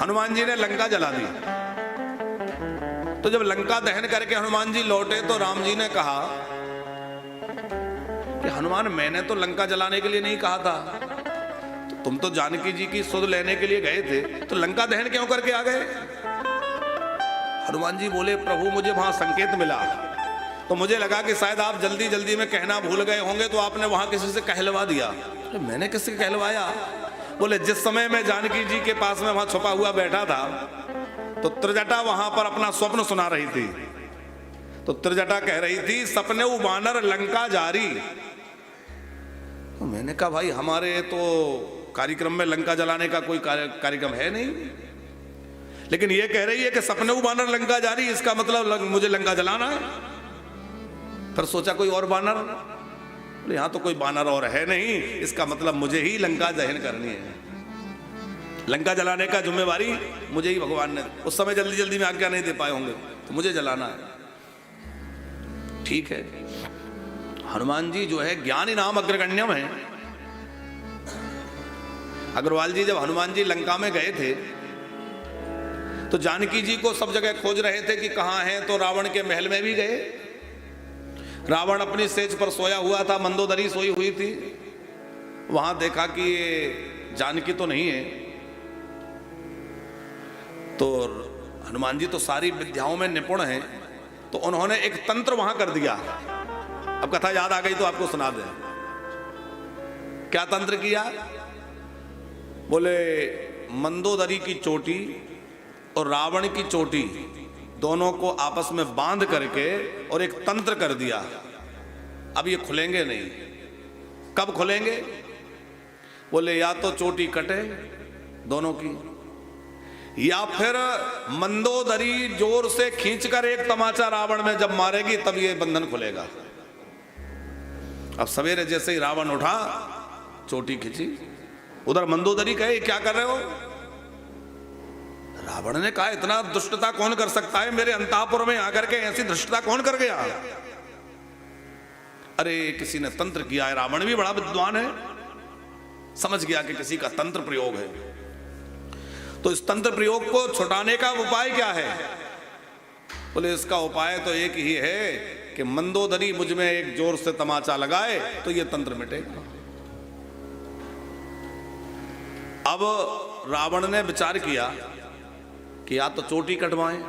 हनुमान जी ने लंका जला दी। तो जब लंका दहन करके हनुमान जी लौटे तो राम जी ने कहा कि हनुमान, मैंने तो लंका जलाने के लिए नहीं कहा था, तो तुम तो जानकी जी की सुध लेने के लिए गए थे, तो लंका दहन क्यों करके आ गए? हनुमान जी बोले, प्रभु मुझे वहां संकेत मिला, तो मुझे लगा कि शायद आप जल्दी जल्दी में कहना भूल गए होंगे, तो आपने वहां किसी से कहलवा दिया। तो मैंने किससे कहलवाया? बोले, जिस समय मैं जानकी जी के पास में वहां छुपा हुआ बैठा था, तो त्रिजटा वहां पर अपना स्वप्न सुना रही थी। तो त्रिजटा कह रही थी, सपने बानर लंका जारी। तो मैंने कहा, भाई हमारे तो कार्यक्रम में लंका जलाने का कोई कार्यक्रम है नहीं, लेकिन ये कह रही है कि सपने बानर लंका जारी, इसका मतलब मुझे लंका जलाना है। फिर सोचा कोई और बानर, बोले यहां तो कोई बानर और है नहीं, इसका मतलब मुझे ही लंका दहन करनी है, लंका जलाने का जिम्मेवारी मुझे ही भगवान ने, उस समय जल्दी जल्दी में आज्ञा नहीं दे पाए होंगे, तो मुझे जलाना है। ठीक है, हनुमान जी जो है ज्ञानी नाम अग्रगण्यम है। अग्रवाल जी जब हनुमान जी लंका में गए थे तो जानकी जी को सब जगह खोज रहे थे कि कहां हैं, तो रावण के महल में भी गए। रावण अपनी सेज पर सोया हुआ था, मंदोदरी सोई हुई थी, वहां देखा कि ये जानकी तो नहीं है। तो हनुमान जी तो सारी विद्याओं में निपुण हैं, तो उन्होंने एक तंत्र वहां कर दिया। अब कथा याद आ गई तो आपको सुना दें। क्या तंत्र किया? बोले, मंदोदरी की चोटी और रावण की चोटी दोनों को आपस में बांध करके और एक तंत्र कर दिया। अब ये खुलेंगे नहीं। कब खुलेंगे? बोले, या तो चोटी कटे दोनों की, या फिर मंदोदरी जोर से खींचकर एक तमाचा रावण में जब मारेगी तब ये बंधन खुलेगा। अब सवेरे जैसे ही रावण उठा, चोटी खींची, उधर मंदोदरी कहे, क्या कर रहे हो? रावण ने कहा, इतना दुष्टता कौन कर सकता है, मेरे अंतःपुर में आकर के ऐसी दुष्टता कौन कर गया? अरे किसी ने तंत्र किया है। रावण भी बड़ा विद्वान है, समझ गया कि किसी का तंत्र प्रयोग है। तो इस तंत्र प्रयोग को छुटाने का उपाय क्या है? बोले, इसका उपाय तो एक ही है कि मंदोदरी मुझ में एक जोर से तमाचा लगाए तो ये तंत्र मिटेगा। अब रावण ने विचार किया कि या तो चोटी कटवाएं,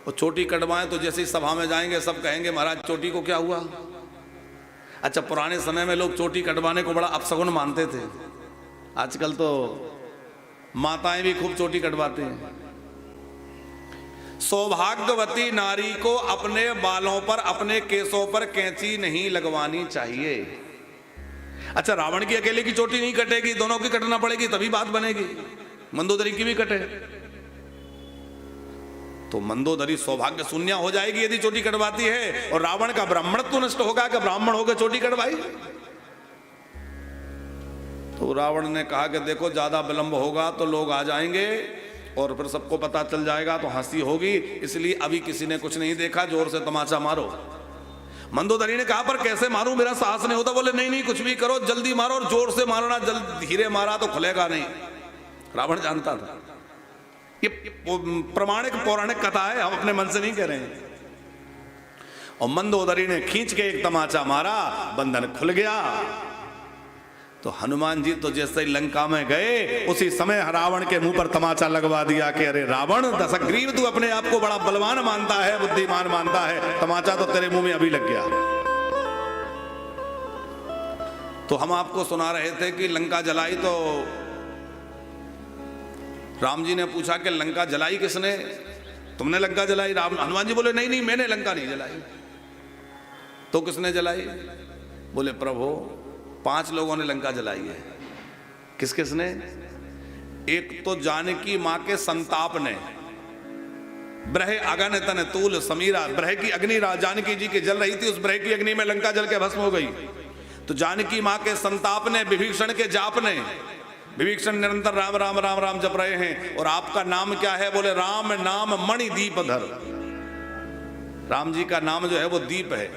और चोटी कटवाएं तो जैसे ही सभा में जाएंगे सब कहेंगे, महाराज चोटी को क्या हुआ? अच्छा, पुराने समय में लोग चोटी कटवाने को बड़ा अपशगुन मानते थे, आजकल तो माताएं भी खूब चोटी कटवाते हैं। सौभाग्यवती नारी को अपने बालों पर, अपने केसों पर कैंची नहीं लगवानी चाहिए। अच्छा, रावण की अकेले की चोटी नहीं कटेगी, दोनों की कटना पड़ेगी तभी बात बनेगी। मंदोदरी की भी कटे तो मंदोदरी सौभाग्य शून्य हो जाएगी यदि चोटी कटवाती है, और रावण का ब्राह्मणत्व नष्ट होगा कि ब्राह्मण होकर चोटी कटवाई। तो रावण ने कहा कि देखो, ज्यादा विलंब होगा तो लोग आ जाएंगे और फिर सबको पता चल जाएगा तो हंसी होगी, इसलिए अभी किसी ने कुछ नहीं देखा, जोर से तमाचा मारो। मंदोदरी ने कहा, पर कैसे मारूं, मेरा साहस नहीं होता। बोले, नहीं नहीं, कुछ भी करो, जल्दी मारो और जोर से मारना, जल्दी धीरे मारा तो खुलेगा नहीं। रावण जानता था, ये प्रमाणिक पौराणिक कथा है, हम अपने मन से नहीं कह रहे हैं। और मंदोदरी ने खींच के एक तमाचा मारा, बंधन खुल गया। तो हनुमान जी तो जैसे ही लंका में गए, उसी समय रावण के मुंह पर तमाचा लगवा दिया कि अरे रावण, दशग्रीव, तू अपने आप को बड़ा बलवान मानता है, बुद्धिमान मानता है, तमाचा तो तेरे मुंह में अभी लग गया। तो हम आपको सुना रहे थे कि लंका जलाई, तो राम जी ने पूछा कि लंका जलाई किसने? तुमने लंका जलाई? हनुमान जी बोले, नहीं नहीं, मैंने लंका नहीं जलाई। तो किसने जलाई? बोले, प्रभु 5 लोगों ने लंका जलाई है। किस किसने? एक तो जानकी मां के संताप ने, ब्रह अगन तन तूल समीरा, ब्रह की अग्नि जानकी जी की जल रही थी, उस ब्रह की अग्नि में लंका जल के भस्म हो गई। तो जानकी मां के संताप ने, विभीषण के जाप ने, विभीषण निरंतर राम राम राम राम जप रहे हैं। और आपका नाम क्या है? बोले, राम नाम मणि दीपधर। राम जी का नाम जो है वो दीप है।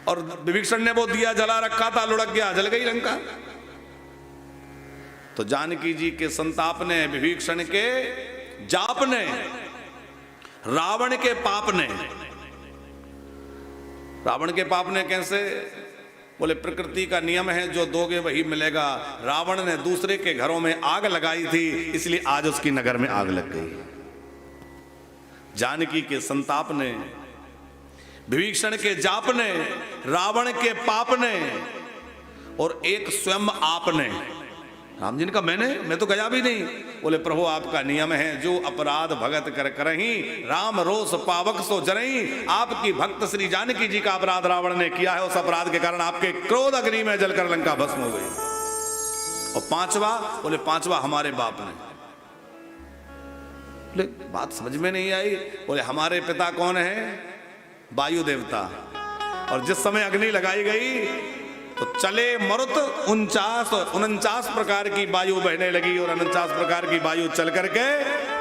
और विभीषण ने वो दिया जला रखा था, लुढ़क गया, जल गई लंका। तो जानकी जी के संताप ने, विभीषण के जाप ने, रावण के पाप ने। रावण के पाप ने कैसे? बोले प्रकृति का नियम है, जो दोगे वही मिलेगा। रावण ने दूसरे के घरों में आग लगाई थी, इसलिए आज उसकी नगर में आग लग गई। जानकी के संताप ने, विभीषण के जाप ने, रावण के पाप ने, और एक स्वयं आपने। राम जी ने कहा मैं तो गया भी नहीं। बोले प्रभु आपका नियम है, जो अपराध भगत कर करही, राम रोष पावक सो जरही। आपकी भक्त श्री जानकी जी का अपराध रावण ने किया है, उस अपराध के कारण आपके क्रोध अग्नि में जलकर लंका भस्म हो गई। और पांचवा, बोले पांचवा हमारे बाप ने। बोले बात समझ में नहीं आई। बोले हमारे पिता कौन है? वायु देवता। और जिस समय अग्नि लगाई गई तो चले मरुत 49 प्रकार की वायु बहने लगी, और 49 प्रकार की वायु चल करके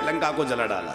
लंका को जला डाला।